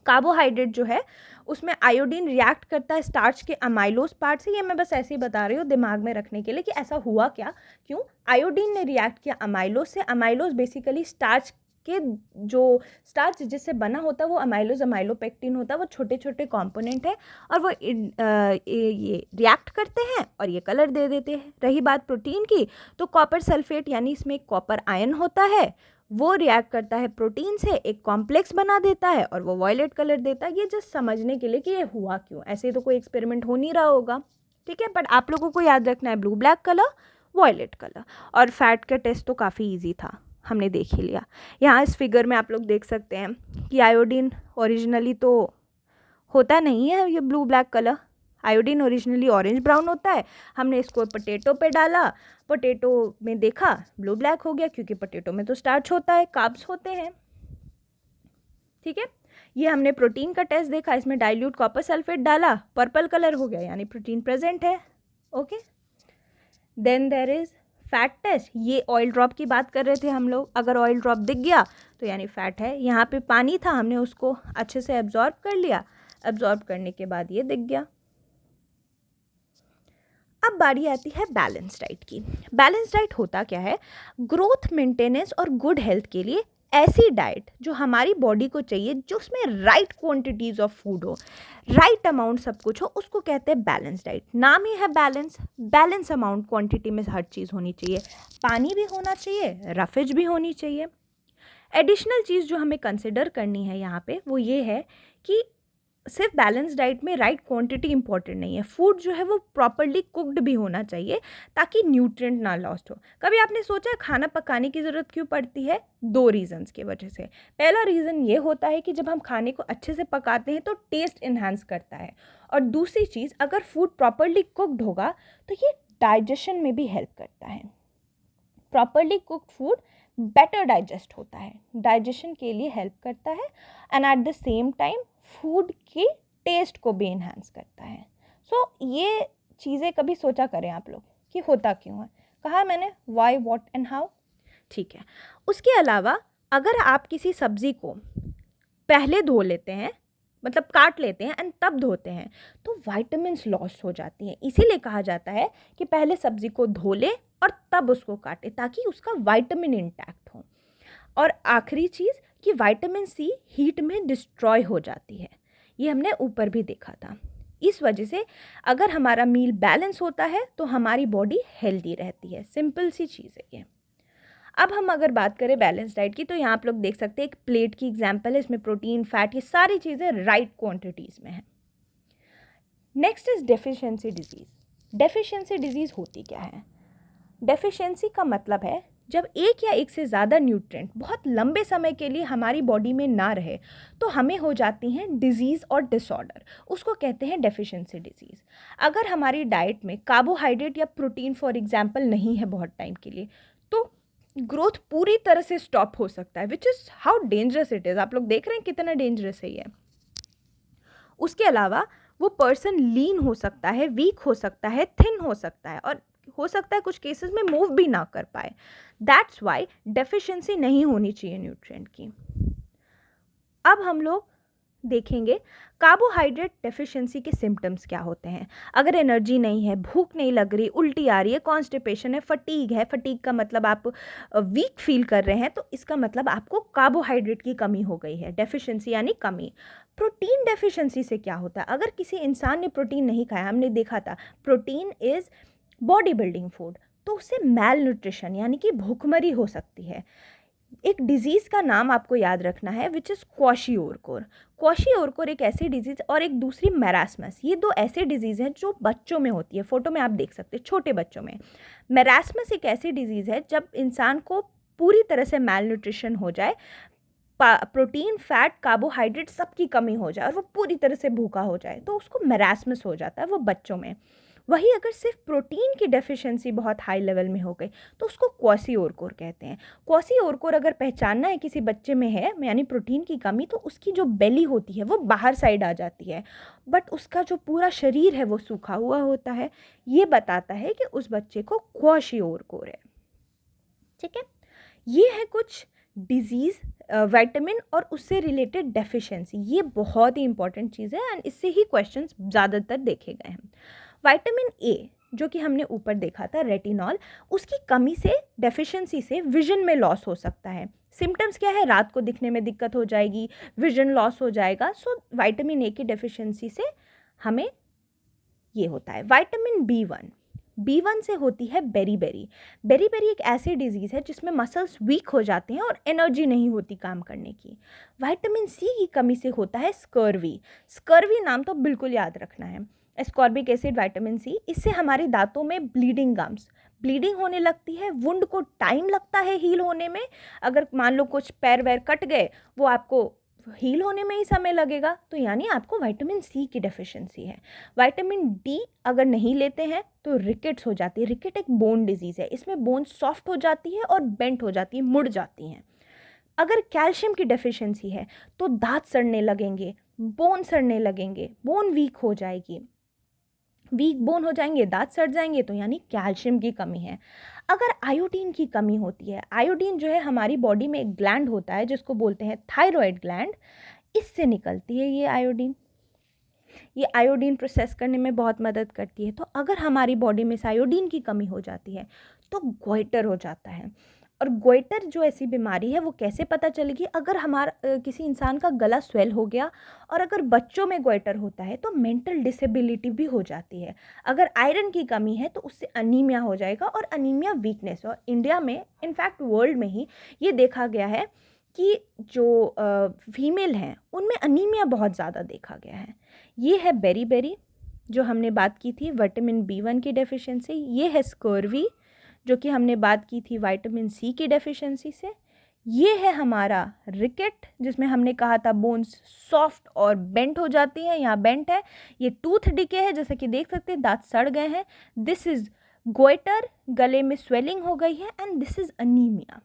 carbohydrate जो है उसमें आयोडीन रिएक्ट करता है स्टार्च के अमाइलोज पार्ट से। ये मैं बस ऐसे ही बता रही हूँ दिमाग में रखने के लिए कि ऐसा हुआ क्या, क्यों आयोडीन ने रिएक्ट किया अमाइलोज से। अमाइलोज बेसिकली स्टार्च के, जो स्टार्च जिससे बना होता है वो अमाइलोज, अमाइलोपेक्टिन होता है, वो छोटे छोटे कंपोनेंट है और वो ये रिएक्ट करते हैं और ये कलर दे देते हैं। रही बात प्रोटीन की, तो कॉपर सल्फेट यानी इसमें कॉपर आयन होता है, वो रिएक्ट करता है प्रोटीन से, एक कॉम्प्लेक्स बना देता है और वो वॉयलेट कलर देता है। ये जस्ट समझने के लिए कि ये हुआ क्यों, ऐसे तो कोई एक्सपेरिमेंट हो नहीं रहा होगा। ठीक है, बट आप लोगों को याद रखना है blue black colour, violet colour. और फैट का टेस्ट तो काफ़ी ईजी था, हमने देख ही लिया। यहाँ इस फिगर में आप लोग देख सकते हैं कि आयोडीन ओरिजिनली तो होता नहीं है ये blue black colour, iodine originally orange brown होता है। हमने इसको पोटैटो पे डाला, पोटैटो में देखा ब्लू ब्लैक हो गया क्योंकि पोटैटो में तो स्टार्च होता है, कार्ब्स होते हैं। ठीक है, ये हमने प्रोटीन का टेस्ट देखा, इसमें डाइल्यूट कॉपर सल्फेट डाला, पर्पल कलर हो गया यानी प्रोटीन प्रेजेंट है। Okay, then there is fat test. ये ऑयल ड्रॉप की बात कर रहे थे हम लोग, अगर ऑयल ड्रॉप दिख गया तो यानी फैट है। यहाँ पे पानी था, हमने उसको अच्छे से एब्जॉर्ब कर लिया, एब्जॉर्ब करने के बाद ये दिख गया। अब बारी आती है बैलेंस डाइट की। बैलेंस डाइट होता क्या है? ग्रोथ, मेंटेनेंस और गुड हेल्थ के लिए ऐसी डाइट जो हमारी बॉडी को चाहिए, जो उसमें राइट क्वांटिटीज ऑफ फूड हो, राइट अमाउंट सब कुछ हो, उसको कहते हैं बैलेंस डाइट। नाम ही है बैलेंस, बैलेंस अमाउंट क्वांटिटी में हर चीज़ होनी चाहिए, पानी भी होना चाहिए, रफेज भी होनी चाहिए। एडिशनल चीज़ जो हमें कंसिडर करनी है यहाँ पे वो ये है कि सिर्फ बैलेंस डाइट में राइट क्वांटिटी इंपॉर्टेंट नहीं है, फूड जो है वो प्रॉपरली कुक्ड भी होना चाहिए ताकि न्यूट्रिएंट ना लॉस्ट हो। कभी आपने सोचा है खाना पकाने की ज़रूरत क्यों पड़ती है? 2 रीज़न्स की वजह से। पहला रीज़न ये होता है कि जब हम खाने को अच्छे से पकाते हैं तो टेस्ट इन्हांस करता है, और दूसरी चीज़ अगर फूड प्रॉपरली कुक्ड होगा तो ये डाइजेशन में भी हेल्प करता है। Properly cooked food better digest होता है, डाइजेशन के लिए हेल्प करता है and at the same time food के टेस्ट को भी इन्हांस करता है। सो ये चीज़ें कभी सोचा करें आप लोग कि होता क्यों है। कहा मैंने वाई, व्हाट एंड हाउ, ठीक है। उसके अलावा अगर आप किसी सब्ज़ी को पहले धो लेते हैं, मतलब काट लेते हैं एंड तब धोते हैं, तो वाइटामिन्स लॉस हो जाती हैं। इसीलिए कहा जाता है कि पहले सब्ज़ी को धो ले और तब उसको काटे, ताकि उसका वाइटामिन इंटैक्ट हो। और आखिरी चीज़ कि विटामिन सी हीट में डिस्ट्रॉय हो जाती है, ये हमने ऊपर भी देखा था। इस वजह से अगर हमारा मील बैलेंस होता है तो हमारी बॉडी हेल्दी रहती है। सिंपल सी चीज़ है ये। अब हम अगर बात करें बैलेंस डाइट की, तो यहाँ आप लोग देख सकते हैं एक प्लेट की एग्जांपल है, इसमें प्रोटीन, फैट, ये सारी चीज़ें राइट क्वांटिटीज़ में हैं। Next is deficiency disease. Deficiency disease होती क्या है? डेफिशिएंसी का मतलब है जब एक या एक से ज़्यादा न्यूट्रिएंट बहुत लंबे समय के लिए हमारी बॉडी में ना रहे तो हमें हो जाती हैं डिजीज़ और डिसऑर्डर, उसको कहते हैं डेफिशिएंसी डिजीज़। अगर हमारी डाइट में कार्बोहाइड्रेट या प्रोटीन फॉर एग्जांपल नहीं है बहुत टाइम के लिए, तो ग्रोथ पूरी तरह से स्टॉप हो सकता है, which is how dangerous it is. आप लोग देख रहे हैं कितना डेंजरस है ये। उसके अलावा वो पर्सन लीन हो सकता है, वीक हो सकता है, थिन हो सकता है, और हो सकता है कुछ केसेस में मूव भी ना कर पाए। दैट्स वाई डेफिशिएंसी नहीं होनी चाहिए न्यूट्रिएंट की। अब हम लोग देखेंगे कार्बोहाइड्रेट डेफिशिएंसी के सिम्टम्स क्या होते हैं। अगर एनर्जी नहीं है, भूख नहीं लग रही, उल्टी आ रही है, कॉन्स्टिपेशन है, फटीग का मतलब आप वीक फील कर रहे हैं, तो इसका मतलब आपको कार्बोहाइड्रेट की कमी हो गई है। डेफिशिएंसी यानी कमी। प्रोटीन डेफिशिएंसी से क्या होता है? अगर किसी इंसान ने प्रोटीन नहीं खाया, हमने देखा था protein is body building food, तो उससे मैल न्यूट्रिशन यानी कि भूखमरी हो सकती है। एक डिजीज़ का नाम आपको याद रखना है, विच इज़ क्वाशियोरकोर। क्वाशियोरकोर एक ऐसी डिजीज़, और एक दूसरी मैरास्मस, ये दो ऐसे डिजीज़ हैं जो बच्चों में होती है। फोटो में आप देख सकते हैं, छोटे बच्चों में। मैरास्मस एक ऐसी डिजीज़ है जब इंसान को पूरी तरह से मैल न्यूट्रिशन हो जाए, प्रोटीन, फैट, कार्बोहाइड्रेट सबकी कमी हो जाए और वो पूरी तरह से भूखा हो जाए, तो उसको मैरास्मस हो जाता है, वो बच्चों में। वही अगर सिर्फ प्रोटीन की डेफिशिएंसी बहुत हाई लेवल में हो गई तो उसको क्वाशियोरकोर कहते हैं। क्वाशियोरकोर अगर पहचानना है किसी बच्चे में है यानी प्रोटीन की कमी, तो उसकी जो बेली होती है वो बाहर साइड आ जाती है, बट उसका जो पूरा शरीर है वो सूखा हुआ होता है। ये बताता है कि उस बच्चे को क्वाशियोरकोर है। ठीक है, ये है कुछ डिजीज़, विटामिन और उससे रिलेटेड डेफिशिएंसी। ये बहुत ही इंपॉर्टेंट चीज़ है एंड इससे ही क्वेश्चंस ज़्यादातर देखे गए हैं। विटामिन ए जो कि हमने ऊपर देखा था, रेटिनॉल, उसकी कमी से, डेफिशिएंसी से विजन में लॉस हो सकता है। सिम्टम्स क्या है? रात को दिखने में दिक्कत हो जाएगी, विजन लॉस हो जाएगा। सो विटामिन ए की डेफिशिएंसी से हमें ये होता है। विटामिन बी वन से होती है बेरीबेरी। बेरीबेरी एक ऐसी डिजीज़ है जिसमें मसल्स वीक हो जाते हैं और एनर्जी नहीं होती काम करने की। विटामिन सी की कमी से होता है स्कर्वी। स्कर्वी नाम तो बिल्कुल याद रखना है। एस्कॉर्बिक एसिड, विटामिन सी, इससे हमारे दांतों में ब्लीडिंग होने लगती है। वुंड को टाइम लगता है हील होने में। अगर मान लो कुछ पैर वैर कट गए, वो आपको हील होने में ही समय लगेगा, तो यानी आपको विटामिन सी की डेफिशिएंसी है। विटामिन डी अगर नहीं लेते हैं तो रिकेट्स हो जाती है। रिकेट एक बोन डिजीज़ है, इसमें बोन सॉफ्ट हो जाती है और बेंट हो जाती है, मुड़ जाती हैं। अगर कैल्शियम की डेफिशिएंसी है तो दांत सड़ने लगेंगे, बोन सड़ने लगेंगे, बोन वीक हो जाएगी, वीक बोन हो जाएंगे, दांत सड़ जाएंगे, तो यानी कैल्शियम की कमी है। अगर आयोडीन की कमी होती है, आयोडीन जो है हमारी बॉडी में एक ग्लैंड होता है जिसको बोलते हैं थायराइड ग्लैंड, इससे निकलती है ये आयोडीन। ये आयोडीन प्रोसेस करने में बहुत मदद करती है। तो अगर हमारी बॉडी में से आयोडीन की कमी हो जाती है तो गोइटर हो जाता है। और गोइटर जो ऐसी बीमारी है वो कैसे पता चलेगी? अगर हमारा किसी इंसान का गला स्वेल हो गया, और अगर बच्चों में गोइटर होता है तो मेंटल डिसेबिलिटी भी हो जाती है। अगर आयरन की कमी है तो उससे अनीमिया हो जाएगा, और अनीमिया वीकनेस। और इंडिया में, इनफैक्ट वर्ल्ड में ही ये देखा गया है कि जो फीमेल हैं उनमें अनीमिया बहुत ज़्यादा देखा गया है। ये है बेरीबेरी जो हमने बात की थी, विटामिन बी1 की डेफिशिएंसी। ये है स्कर्वी जो कि हमने बात की थी विटामिन सी की डेफिशिएंसी से। ये है हमारा रिकेट जिसमें हमने कहा था बोन्स सॉफ्ट और बेंट हो जाती हैं, यहाँ बेंट है। ये टूथ डिके है, जैसे कि देख सकते हैं दांत सड़ गए हैं। दिस इज़ गोइटर, गले में स्वेलिंग हो गई है, and this is anaemia.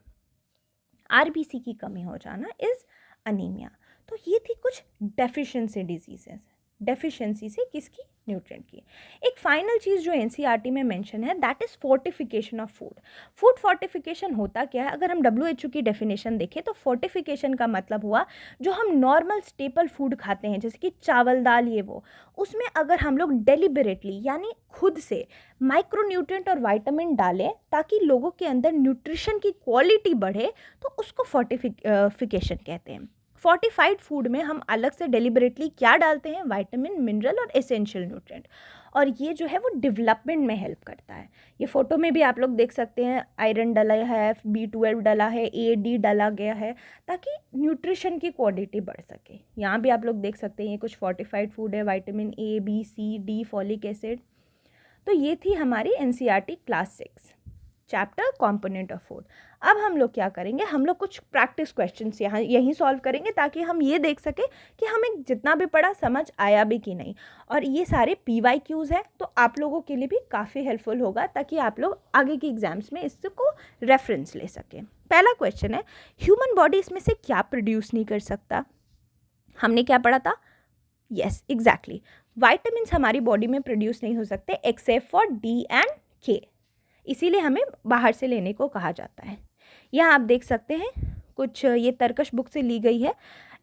RBC की कमी हो जाना इज अनीमिया। तो ये थी कुछ डेफिशिएंसी डिजीजेस, डेफिशिएंसी से किसकी, न्यूट्रिएंट की। एक फाइनल चीज़ जो एनसीईआरटी में मेंशन है that is fortification of food. Food fortification होता क्या है, अगर हम डब्ल्यूएचओ की डेफिनेशन देखें तो फोर्टिफिकेशन का मतलब हुआ जो हम नॉर्मल स्टेपल फूड खाते हैं जैसे कि चावल दाल ये वो, उसमें अगर हम लोग डेलिबरेटली यानी खुद से माइक्रोन्यूट्रिएंट और विटामिन डालें ताकि लोगों के अंदर न्यूट्रिशन की क्वालिटी बढ़े, तो उसको फोर्टिफिकेशन कहते हैं। फोर्टिफाइड फूड में हम अलग से डेलिबरेटली क्या डालते हैं, विटामिन, मिनरल और एसेंशियल न्यूट्रिएंट, और ये जो है वो डेवलपमेंट में हेल्प करता है। ये फोटो में भी आप लोग देख सकते हैं, आयरन डला है, B12 डला है, A, D डाला गया है ताकि न्यूट्रिशन की क्वालिटी बढ़ सके। यहाँ भी आप लोग देख सकते हैं ये कुछ फोर्टिफाइड फूड है, vitamin A, B, C, D, folic acid. तो ये थी हमारी NCERT class 6 chapter component of food. अब हम लोग क्या करेंगे, हम लोग कुछ प्रैक्टिस क्वेश्चंस यहाँ यहीं सॉल्व करेंगे ताकि हम ये देख सकें कि हमें जितना भी पढ़ा समझ आया भी कि नहीं। और ये सारे PYQs हैं तो आप लोगों के लिए भी काफ़ी हेल्पफुल होगा ताकि आप लोग आगे के एग्जाम्स में इसको रेफरेंस ले सकें। पहला क्वेश्चन है, ह्यूमन बॉडी इसमें से क्या प्रोड्यूस नहीं कर सकता। हमने क्या पढ़ा था, यस एग्जैक्टली, वाइटामिन्स हमारी बॉडी में प्रोड्यूस नहीं हो सकते except for D and K, इसीलिए हमें बाहर से लेने को कहा जाता है। यहाँ आप देख सकते हैं कुछ, ये तर्कश बुक से ली गई है,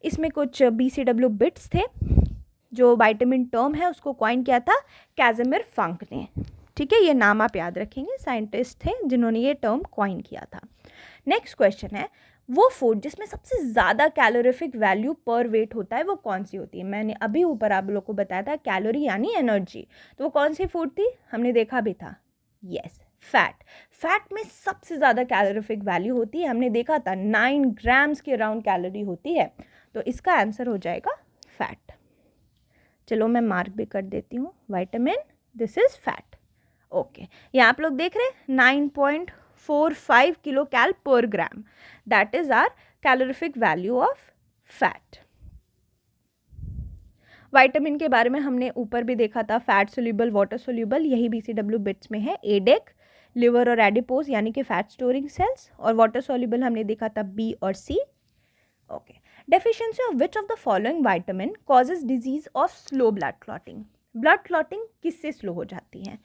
इसमें कुछ BCW बिट्स थे। जो विटामिन टर्म है उसको कॉइन किया था कैज़िमिर फंक ने, ठीक है, ये नाम आप याद रखेंगे, साइंटिस्ट थे जिन्होंने ये टर्म कॉइन किया था। नेक्स्ट क्वेश्चन है, वो फूड जिसमें सबसे ज़्यादा कैलोरीफिक वैल्यू पर वेट होता है वो कौन सी होती है। मैंने अभी ऊपर आप लोग को बताया था कैलोरी यानी एनर्जी, तो वो कौन सी फूड थी, हमने देखा भी था, यस फैट। फैट में सबसे ज़्यादा कैलोरीफिक वैल्यू होती है, हमने देखा था 9 ग्राम्स के अराउंड कैलोरी होती है, तो इसका आंसर हो जाएगा फैट। चलो मैं मार्क भी कर देती हूँ, vitamin, this is fat. Okay, यहाँ आप लोग देख रहे हैं 9.45 kilo cal per gram, that is our calorific value of fat. Vitamin के बारे में हमने ऊपर भी देखा था, फैट सोल्यूबल, वाटर सोल्यूबल, यही BCW बिट्स में है। एडेक, लिवर और एडिपोज यानी कि फैट स्टोरिंग सेल्स, और वाटर सोल्यूबल हमने देखा था B और C। Okay, deficiency of which of the following vitamin causes disease of slow blood clotting. Blood clotting किससे स्लो हो जाती है,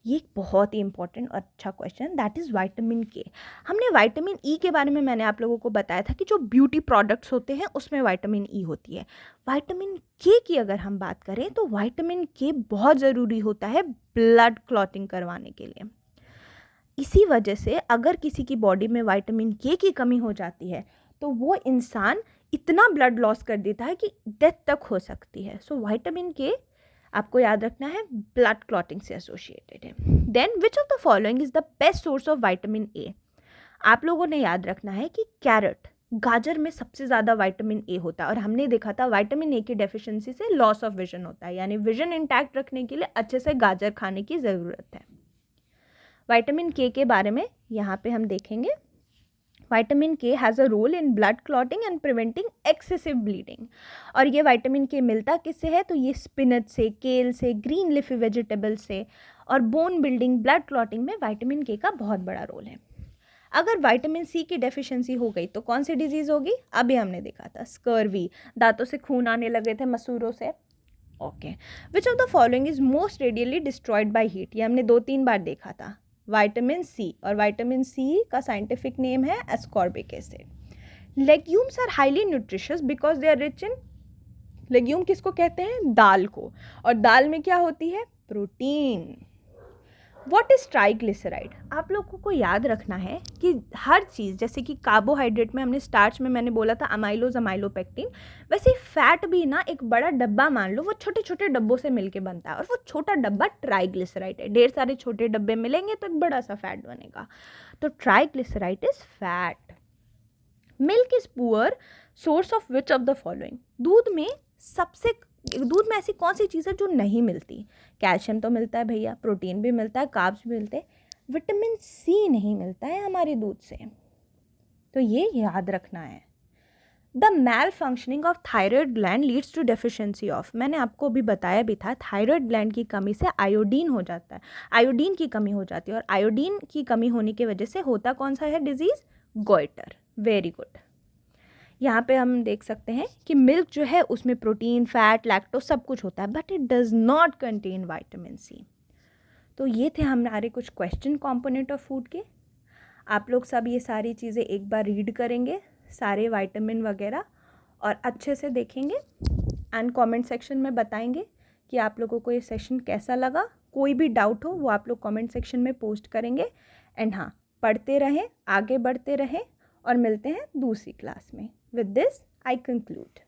ये एक बहुत ही इंपॉर्टेंट और अच्छा क्वेश्चन, दैट इज विटामिन के। हमने विटामिन ई के बारे में मैंने आप लोगों को बताया था कि जो ब्यूटी प्रोडक्ट्स होते हैं उसमें विटामिन ई होती है। विटामिन के की अगर हम बात करें तो विटामिन के बहुत ज़रूरी होता है ब्लड क्लॉटिंग करवाने के लिए। इसी वजह से अगर किसी की बॉडी में विटामिन के की कमी हो जाती है तो वो इंसान इतना ब्लड लॉस कर देता है कि डेथ तक हो सकती है। सो विटामिन के आपको याद रखना है ब्लड क्लॉटिंग से एसोसिएटेड है। Then which of the following is the best source of vitamin A. आप लोगों ने याद रखना है कि कैरेट, गाजर में सबसे ज़्यादा विटामिन ए होता है, और हमने देखा था विटामिन ए की डेफिशिएंसी से लॉस ऑफ विजन होता है, यानी विजन इंटैक्ट रखने के लिए अच्छे से गाजर खाने की ज़रूरत है। विटामिन के बारे में यहाँ पे हम देखेंगे, vitamin K has a role in blood clotting and preventing excessive bleeding. और ये विटामिन के मिलता किससे है, तो ये स्पिनच से, केल से, ग्रीन लिफी वेजिटेबल से, और बोन बिल्डिंग, ब्लड क्लॉटिंग में विटामिन के का बहुत बड़ा रोल है। अगर विटामिन सी की डेफिशिएंसी हो गई तो कौन सी डिजीज़ होगी, अभी हमने देखा था स्कर्वी, दांतों से खून आने लगे थे मसूरों से। Okay, which of the following is most radially destroyed by heat, ये हमने 2-3 बार देखा था, विटामिन सी, और विटामिन सी का साइंटिफिक नेम है ascorbic acid. Legumes are highly nutritious because they are rich in, legume किसको कहते हैं, दाल को, और दाल में क्या होती है, प्रोटीन। व्हाट इज ट्राइग्लिसराइड, आप लोगों को याद रखना है कि हर चीज़ जैसे कि कार्बोहाइड्रेट में हमने स्टार्च में मैंने बोला था अमाइलोज, अमाइलोपेक्टिन, वैसे फैट भी ना एक बड़ा डब्बा मान लो, वो छोटे छोटे डब्बों से मिलके बनता है, और वो छोटा डब्बा ट्राइग्लिसराइड है। ढेर सारे छोटे डब्बे मिलेंगे तो एक बड़ा सा फैट बनेगा, तो triglyceride is fat. Milk is poor source of which of the following, दूध में ऐसी कौन सी चीज़ है जो नहीं मिलती, कैल्शियम तो मिलता है भैया, प्रोटीन भी मिलता है, कार्ब्स भी मिलते हैं, विटामिन सी नहीं मिलता है हमारे दूध से, तो ये याद रखना है। The malfunctioning of thyroid gland leads to deficiency of, मैंने आपको भी बताया भी था, थायराइड ग्लैंड की कमी से आयोडीन हो जाता है, आयोडीन की कमी हो जाती है, और आयोडीन की कमी होने की वजह से होता कौन सा है डिजीज़? गोइटर। Very good. यहाँ पे हम देख सकते हैं कि मिल्क जो है उसमें प्रोटीन, फैट, लैक्टोज सब कुछ होता है, but it does not contain vitamin C. तो ये थे हमारे कुछ क्वेश्चन कंपोनेंट ऑफ फूड के। आप लोग सब ये सारी चीज़ें एक बार रीड करेंगे, सारे विटामिन वगैरह, और अच्छे से देखेंगे एंड कमेंट सेक्शन में बताएंगे कि आप लोगों को ये सेशन कैसा लगा। कोई भी डाउट हो वो आप लोग कमेंट सेक्शन में पोस्ट करेंगे। एंड हाँ, पढ़ते रहें, आगे बढ़ते रहें, और मिलते हैं दूसरी क्लास में। With this I conclude.